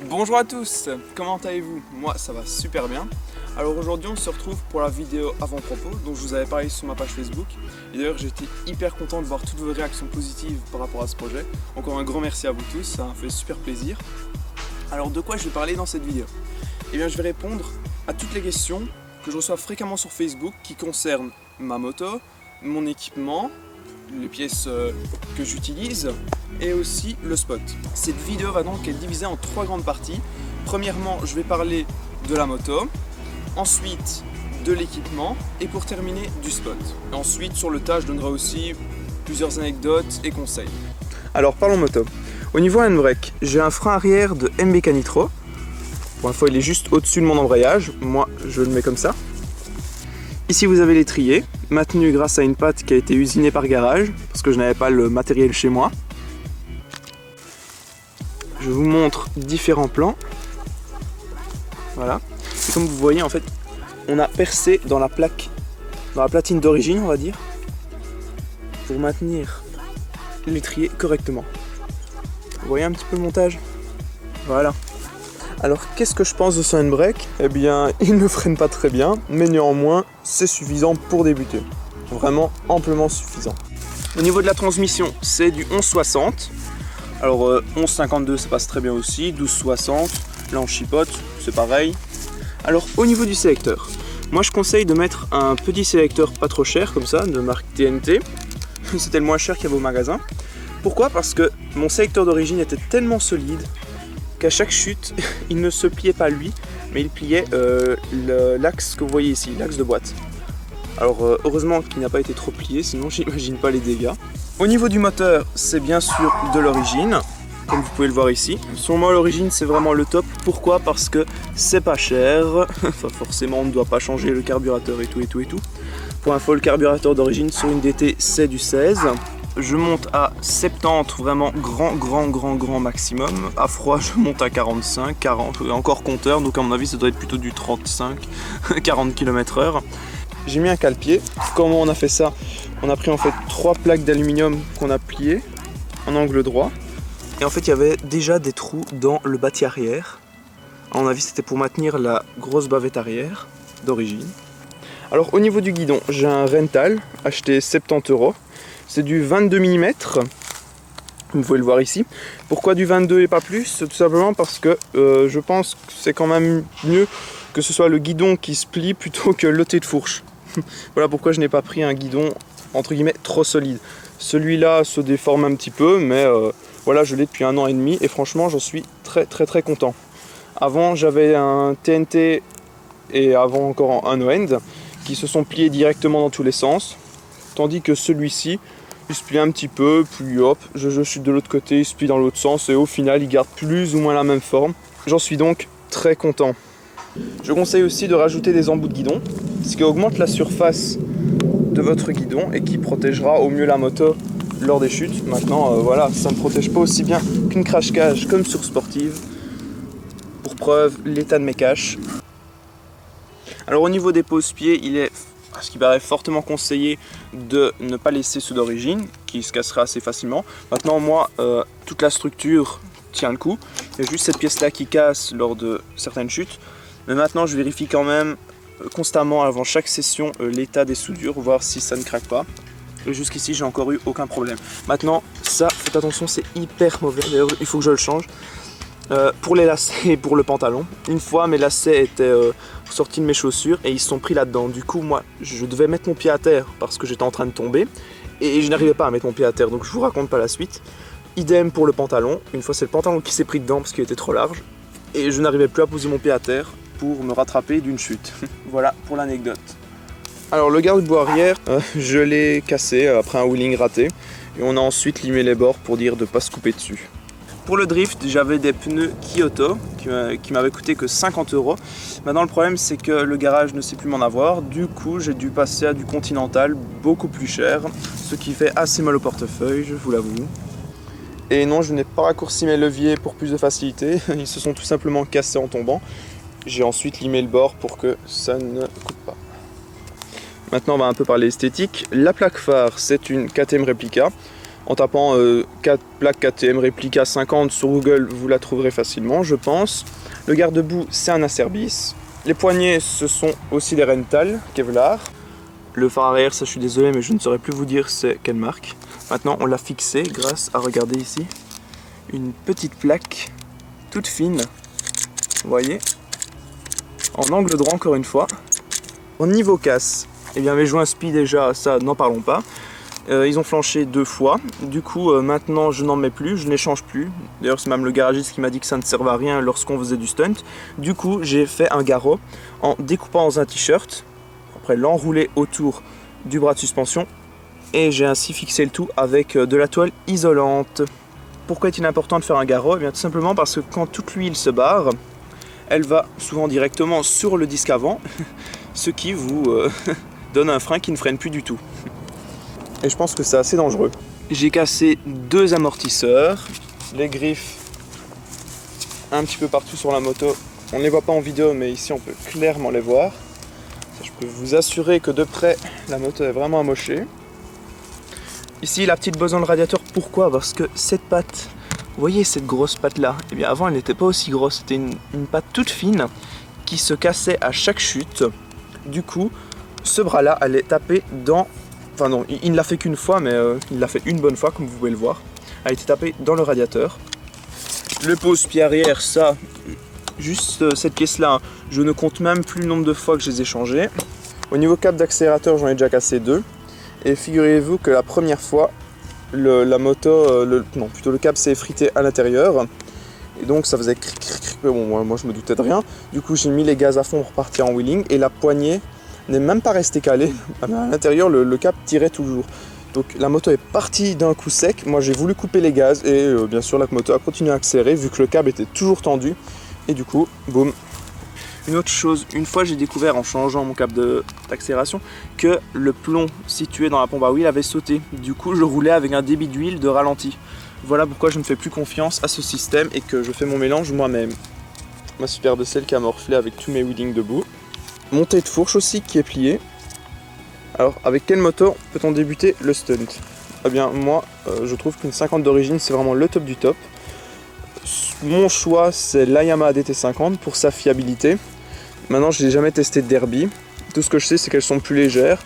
Bonjour à tous, comment allez-vous? Moi ça va super bien. Alors aujourd'hui on se retrouve pour la vidéo avant-propos dont je vous avais parlé sur ma page Facebook. Et d'ailleurs j'étais hyper content de voir toutes vos réactions positives par rapport à ce projet. Encore un grand merci à vous tous, ça m'a fait super plaisir. Alors de quoi je vais parler dans cette vidéo? Eh bien je vais répondre à toutes les questions que je reçois fréquemment sur Facebook qui concernent ma moto, mon équipement, les pièces que j'utilise et aussi le spot. Cette vidéo va donc être divisée en trois grandes parties. Premièrement, je vais parler de la moto, ensuite de l'équipement et pour terminer du spot. Et ensuite sur le tas, je donnerai aussi plusieurs anecdotes et conseils. Alors parlons moto. Au niveau handbrake, j'ai un frein arrière de MBK Nitro. Pour info, il est juste au-dessus de mon embrayage. Moi, je le mets comme ça. Ici vous avez l'étrier, maintenu grâce à une patte qui a été usinée par garage, parce que je n'avais pas le matériel chez moi. Je vous montre différents plans. Voilà. Et comme vous voyez, en fait, on a percé dans la plaque, dans la platine d'origine, on va dire, pour maintenir l'étrier correctement. Vous voyez un petit peu le montage? Voilà. Alors qu'est-ce que je pense de ce handbrake? Eh bien, il ne freine pas très bien, mais néanmoins, c'est suffisant pour débuter. Vraiment amplement suffisant. Au niveau de la transmission, c'est du 1160. Alors 1152, ça passe très bien aussi, 1260, là on chipote, c'est pareil. Alors au niveau du sélecteur, moi je conseille de mettre un petit sélecteur pas trop cher, comme ça, de marque TNT. C'était le moins cher qu'il y avait au magasin. Pourquoi? Parce que mon sélecteur d'origine était tellement solide qu'à chaque chute, il ne se pliait pas lui, mais il pliait l'axe que vous voyez ici, l'axe de boîte. Alors heureusement qu'il n'a pas été trop plié, sinon j'imagine pas les dégâts. Au niveau du moteur, c'est bien sûr de l'origine, comme vous pouvez le voir ici. Sur moi, l'origine, c'est vraiment le top. Pourquoi? Parce que c'est pas cher, enfin forcément on ne doit pas changer le carburateur et tout. Pour info, le carburateur d'origine sur une DT, c'est du 16. Je monte à 70, vraiment grand maximum. À froid, je monte à 45, 40, encore compteur, donc à mon avis, ça doit être plutôt du 35, 40 km/h. J'ai mis un cale-pied. Comment on a fait ça? On a pris en fait 3 plaques d'aluminium qu'on a pliées en angle droit. Et en fait, il y avait déjà des trous dans le bâti arrière. À mon avis, c'était pour maintenir la grosse bavette arrière d'origine. Alors, au niveau du guidon, j'ai un Rental acheté 70 €. C'est du 22 mm, vous pouvez le voir ici. Pourquoi du 22 et pas plus? Tout simplement parce que je pense que c'est quand même mieux que ce soit le guidon qui se plie plutôt que le thé de fourche. Voilà pourquoi je n'ai pas pris un guidon entre guillemets trop solide. Celui-là se déforme un petit peu, mais voilà, je l'ai depuis 1 an et demi et franchement j'en suis très content. Avant j'avais un TNT et avant encore un no-end qui se sont pliés directement dans tous les sens, tandis que celui-ci il se plie un petit peu, puis hop, je chute de l'autre côté, il se plie dans l'autre sens et au final il garde plus ou moins la même forme. J'en suis donc très content. Je conseille aussi de rajouter des embouts de guidon, ce qui augmente la surface de votre guidon et qui protégera au mieux la moto lors des chutes. Maintenant voilà, ça ne protège pas aussi bien qu'une crash cage comme sur Sportive. Pour preuve, l'état de mes caches. Alors au niveau des pose-pieds, il est ce qui paraît fortement conseillé de ne pas laisser ceux d'origine, qui se cassera assez facilement. Maintenant moi, toute la structure tient le coup. Il y a juste cette pièce-là qui casse lors de certaines chutes. Mais maintenant je vérifie quand même constamment avant chaque session l'état des soudures, voir si ça ne craque pas. Et jusqu'ici j'ai encore eu aucun problème. Maintenant ça, faites attention, c'est hyper mauvais, d'ailleurs il faut que je le change. Pour les lacets et pour le pantalon, une fois mes lacets étaient sortis de mes chaussures et ils se sont pris là-dedans. Du coup moi je devais mettre mon pied à terre parce que j'étais en train de tomber et je n'arrivais pas à mettre mon pied à terre, donc je vous raconte pas la suite. Idem pour le pantalon, une fois c'est le pantalon qui s'est pris dedans parce qu'il était trop large et je n'arrivais plus à poser mon pied à terre pour me rattraper d'une chute. Voilà pour l'anecdote. Alors le garde-boue arrière, je l'ai cassé après un wheeling raté et on a ensuite limé les bords pour dire de ne pas se couper dessus. Pour le drift, j'avais des pneus Kyoto qui m'avaient coûté que 50 €. Maintenant le problème c'est que le garage ne sait plus m'en avoir, du coup j'ai dû passer à du Continental beaucoup plus cher, ce qui fait assez mal au portefeuille, je vous l'avoue. Et non, je n'ai pas raccourci mes leviers pour plus de facilité, ils se sont tout simplement cassés en tombant. J'ai ensuite limé le bord pour que ça ne coupe pas. Maintenant on va un peu parler esthétique. La plaque phare, c'est une KTM Replica En tapant 4 plaques KTM réplica 50 sur Google, vous la trouverez facilement, je pense. Le garde-boue, c'est un Acerbis. Les poignées, ce sont aussi des Rental Kevlar. Le phare arrière, ça je suis désolé, mais je ne saurais plus vous dire c'est quelle marque. Maintenant, on l'a fixé grâce à, regardez ici, une petite plaque toute fine. Vous voyez, en angle droit encore une fois. Au niveau casse, eh bien mes joints spi déjà, ça n'en parlons pas. Ils ont flanché 2 fois, du coup maintenant je n'en mets plus, je ne les change plus. D'ailleurs c'est même le garagiste qui m'a dit que ça ne servait à rien lorsqu'on faisait du stunt. Du coup j'ai fait un garrot en découpant dans un t-shirt, après l'enrouler autour du bras de suspension et j'ai ainsi fixé le tout avec de la toile isolante. Pourquoi est-il important de faire un garrot? Eh bien tout simplement parce que quand toute l'huile se barre, elle va souvent directement sur le disque avant, ce qui vous donne un frein qui ne freine plus du tout. Et je pense que c'est assez dangereux. J'ai cassé 2 amortisseurs, les griffes un petit peu partout sur la moto. On ne les voit pas en vidéo, mais ici on peut clairement les voir. Je peux vous assurer que de près, la moto est vraiment amochée. Ici la petite bosse dans le radiateur, pourquoi? Parce que cette patte, vous voyez cette grosse patte là, eh bien avant elle n'était pas aussi grosse, c'était une patte toute fine qui se cassait à chaque chute. Du coup, ce bras là allait taper dans... Enfin non, il ne l'a fait qu'une fois, mais il l'a fait une bonne fois, comme vous pouvez le voir. A été tapé dans le radiateur. Le pose-pied arrière, ça, juste cette pièce-là, hein, je ne compte même plus le nombre de fois que je les ai changés. Au niveau câble d'accélérateur, j'en ai déjà cassé 2. Et figurez-vous que la première fois, la moto, le câble s'est effrité à l'intérieur. Et donc ça faisait cric, cric, cric. Bon, moi je me doutais de rien. Du coup, j'ai mis les gaz à fond pour partir en wheeling. Et la poignée n'est même pas resté calé. À l'intérieur, le cap tirait toujours. Donc la moto est partie d'un coup sec. Moi j'ai voulu couper les gaz et bien sûr la moto a continué à accélérer vu que le câble était toujours tendu. Et du coup, boum. Une autre chose, une fois j'ai découvert en changeant mon câble d'accélération que le plomb situé dans la pompe à huile avait sauté. Du coup je roulais avec un débit d'huile de ralenti. Voilà pourquoi je ne fais plus confiance à ce système et que je fais mon mélange moi-même. Ma super de sel qui a morflé avec tous mes wheelings debout. Montée de fourche aussi qui est pliée. Alors avec quelle moto peut-on débuter le stunt? Eh bien moi je trouve qu'une 50 d'origine c'est vraiment le top du top. Mon choix c'est la Yamaha DT50 pour sa fiabilité. Maintenant je n'ai jamais testé de derby. Tout ce que je sais c'est qu'elles sont plus légères,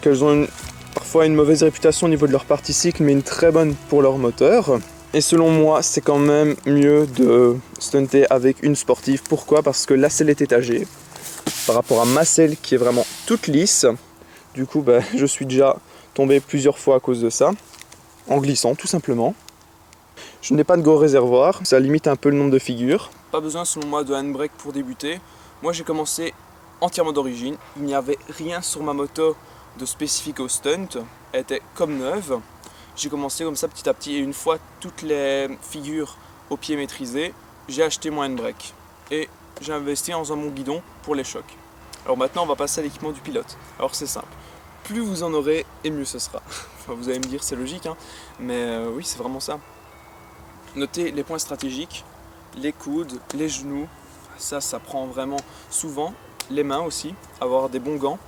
qu'elles ont parfois une mauvaise réputation au niveau de leur partie cycle mais une très bonne pour leur moteur. Et selon moi c'est quand même mieux de stunter avec une sportive. Pourquoi? Parce que la selle est étagée par rapport à ma selle qui est vraiment toute lisse. Du coup je suis déjà tombé plusieurs fois à cause de ça, en glissant tout simplement. Je n'ai pas de gros réservoir, ça limite un peu le nombre de figures. Pas besoin selon moi de handbrake pour débuter. Moi j'ai commencé entièrement d'origine, il n'y avait rien sur ma moto de spécifique au stunt, elle était comme neuve. J'ai commencé comme ça petit à petit et une fois toutes les figures au pied maîtrisées, j'ai acheté mon handbrake. Et j'ai investi en faisant mon guidon pour les chocs. Alors maintenant on va passer à l'équipement du pilote. Alors c'est simple, plus vous en aurez et mieux ce sera. Enfin vous allez me dire c'est logique hein, mais oui c'est vraiment ça. Notez les points stratégiques, les coudes, les genoux, ça prend vraiment souvent, les mains aussi, avoir des bons gants.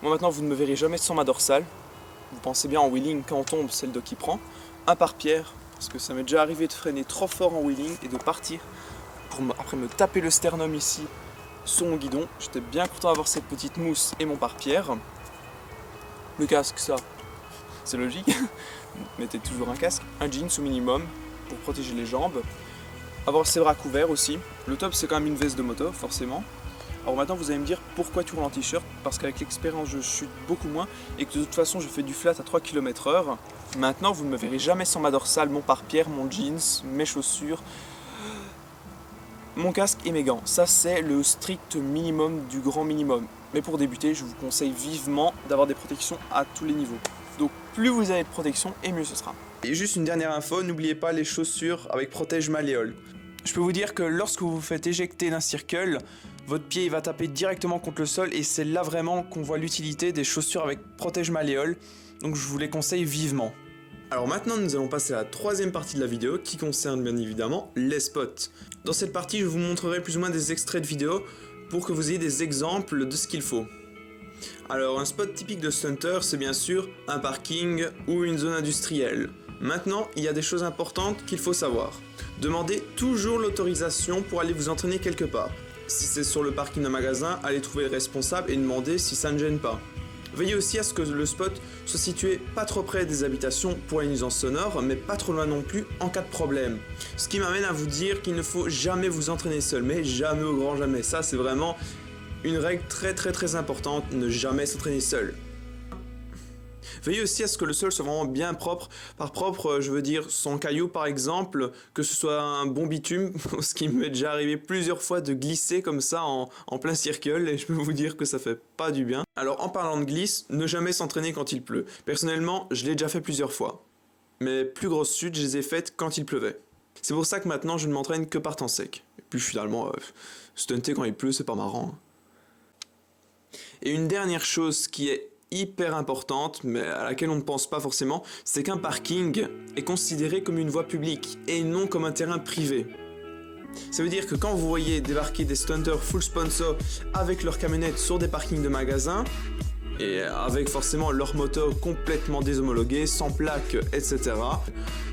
Moi maintenant vous ne me verrez jamais sans ma dorsale, vous pensez bien en wheeling quand on tombe c'est le dos qui prend. Un pare-pierre, parce que ça m'est déjà arrivé de freiner trop fort en wheeling et de partir pour après me taper le sternum ici sur mon guidon. J'étais bien content d'avoir cette petite mousse et mon pare-pierre. Le casque ça, c'est logique, mettez toujours un casque, un jeans au minimum, pour protéger les jambes, avoir ses bras couverts aussi. Le top c'est quand même une veste de moto forcément. Alors maintenant vous allez me dire pourquoi tu roules en t-shirt? Parce qu'avec l'expérience je chute beaucoup moins et que de toute façon je fais du flat à 3 km/h. Maintenant vous ne me verrez jamais sans ma dorsale, mon pare-pierre, mon jeans, mes chaussures, mon casque et mes gants. Ça c'est le strict minimum du grand minimum. Mais pour débuter je vous conseille vivement d'avoir des protections à tous les niveaux. Donc plus vous avez de protection et mieux ce sera. Et juste une dernière info, n'oubliez pas les chaussures avec protège malléole. Je peux vous dire que lorsque vous vous faites éjecter d'un circle, votre pied il va taper directement contre le sol et c'est là vraiment qu'on voit l'utilité des chaussures avec protège malléole. Donc je vous les conseille vivement. Alors maintenant nous allons passer à la troisième partie de la vidéo qui concerne bien évidemment les spots. Dans cette partie je vous montrerai plus ou moins des extraits de vidéos pour que vous ayez des exemples de ce qu'il faut. Alors un spot typique de stunter, c'est bien sûr un parking ou une zone industrielle. Maintenant, il y a des choses importantes qu'il faut savoir. Demandez toujours l'autorisation pour aller vous entraîner quelque part. Si c'est sur le parking d'un magasin, allez trouver le responsable et demandez si ça ne gêne pas. Veillez aussi à ce que le spot soit situé pas trop près des habitations pour la nuisance sonore, mais pas trop loin non plus en cas de problème. Ce qui m'amène à vous dire qu'il ne faut jamais vous entraîner seul, mais jamais au grand jamais. Ça, c'est vraiment une règle très importante, ne jamais s'entraîner seul. Veillez aussi à ce que le sol soit vraiment bien propre. Par propre, je veux dire sans caillou par exemple, que ce soit un bon bitume, ce qui m'est déjà arrivé plusieurs fois de glisser comme ça en plein circle, et je peux vous dire que ça fait pas du bien. Alors en parlant de glisse, ne jamais s'entraîner quand il pleut. Personnellement, je l'ai déjà fait plusieurs fois. Mes plus grosses chutes, je les ai faites quand il pleuvait. C'est pour ça que maintenant je ne m'entraîne que par temps sec. Et puis finalement, stunter quand il pleut, c'est pas marrant. Et une dernière chose qui est hyper importante, mais à laquelle on ne pense pas forcément, c'est qu'un parking est considéré comme une voie publique et non comme un terrain privé. Ça veut dire que quand vous voyez débarquer des stunters full sponsor avec leurs camionnettes sur des parkings de magasins, et avec forcément leur moteur complètement déshomologué, sans plaque, etc.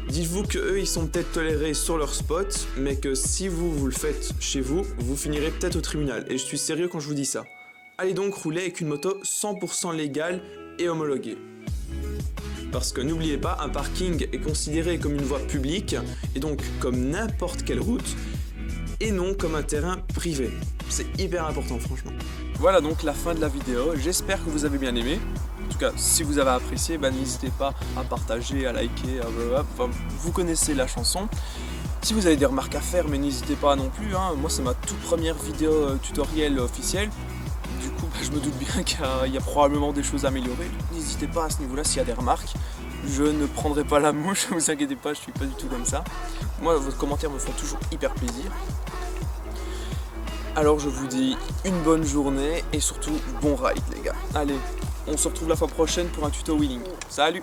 Dites-vous qu'eux ils sont peut-être tolérés sur leur spot, mais que si vous le faites chez vous, vous finirez peut-être au tribunal. Et je suis sérieux quand je vous dis ça. Allez donc rouler avec une moto 100% légale et homologuée. Parce que n'oubliez pas, un parking est considéré comme une voie publique, et donc comme n'importe quelle route, et non comme un terrain privé. C'est hyper important franchement. Voilà donc la fin de la vidéo, j'espère que vous avez bien aimé. En tout cas, si vous avez apprécié, n'hésitez pas à partager, à liker, enfin, vous connaissez la chanson. Si vous avez des remarques à faire, mais n'hésitez pas non plus, moi c'est ma toute première vidéo tutoriel officielle. Du coup, je me doute bien qu'il y a probablement des choses à améliorer. N'hésitez pas à ce niveau-là s'il y a des remarques. Je ne prendrai pas la mouche, ne vous inquiétez pas, je suis pas du tout comme ça. Moi, vos commentaires me font toujours hyper plaisir. Alors je vous dis une bonne journée et surtout bon ride les gars. Allez, on se retrouve la fois prochaine pour un tuto wheeling. Salut!